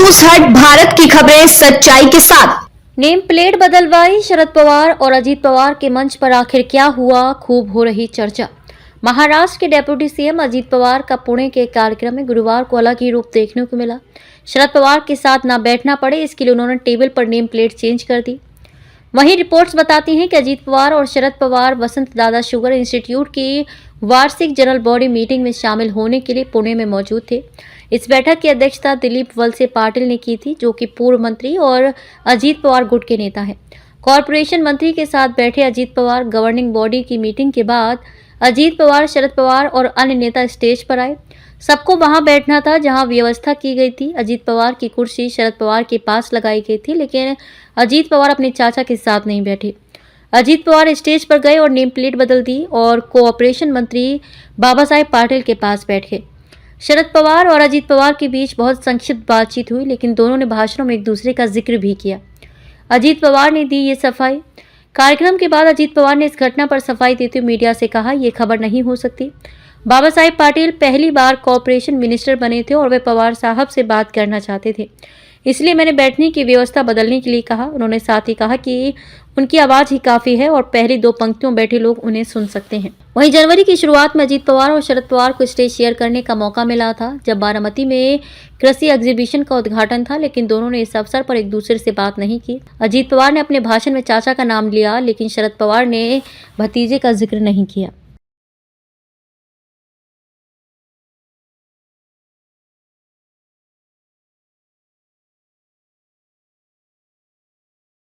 News हट, भारत की खबरें सच्चाई के साथ। नेम प्लेट बदलवाई, शरद पवार और अजीत पवार के मंच पर आखिर क्या हुआ, खूब हो रही चर्चा। महाराष्ट्र के डेप्यूटी सीएम अजीत पवार का पुणे के कार्यक्रम में गुरुवार को अलग ही रूप देखने को मिला। शरद पवार के साथ ना बैठना पड़े, इसके लिए उन्होंने टेबल पर नेम प्लेट चेंज कर दी। वहीं रिपोर्ट्स बताती हैं कि अजीत पवार और शरद पवार वसंत दादा शुगर इंस्टीट्यूट की वार्षिक जनरल बॉडी मीटिंग में शामिल होने के लिए पुणे में मौजूद थे। इस बैठक की अध्यक्षता दिलीप वलसे पाटिल ने की थी, जो कि पूर्व मंत्री और अजीत पवार गुट के नेता हैं। कॉरपोरेशन मंत्री के साथ बैठे अजीत पवार गवर्निंग बॉडी की मीटिंग के बाद अजीत पवार, शरद पवार और अन्य नेता स्टेज पर आए। सबको वहां बैठना था जहां व्यवस्था की गई थी। अजीत पवार की कुर्सी शरद पवार के पास लगाई गई थी, लेकिन अजीत पवार अपने चाचा के साथ नहीं बैठे। अजीत पवार स्टेज पर गए और नेम प्लेट बदल दी और कोऑपरेशन मंत्री बाबा साहेब पाटिल के पास बैठ गए। शरद पवार और अजीत पवार के बीच बहुत संक्षिप्त बातचीत हुई, लेकिन दोनों ने भाषणों में एक दूसरे का जिक्र भी किया। अजीत पवार ने दी ये सफाई। कार्यक्रम के बाद अजीत पवार ने इस घटना पर सफाई देते हुए मीडिया से कहा, ये खबर नहीं हो सकती। बाबा साहेब पाटिल पहली बार कॉरपोरेशन मिनिस्टर बने थे और वे पवार साहब से बात करना चाहते थे, इसलिए मैंने बैठने की व्यवस्था बदलने के लिए कहा। उन्होंने साथ ही कहा कि उनकी आवाज ही काफी है और पहली दो पंक्तियों बैठे लोग उन्हें सुन सकते हैं। वहीं जनवरी की शुरुआत में अजीत पवार और शरद पवार को स्टेज शेयर करने का मौका मिला था, जब बारामती में कृषि एग्जीबिशन का उद्घाटन था, लेकिन दोनों ने इस अवसर पर एक दूसरे से बात नहीं की। अजीत पवार ने अपने भाषण में चाचा का नाम लिया, लेकिन शरद पवार ने भतीजे का जिक्र नहीं किया।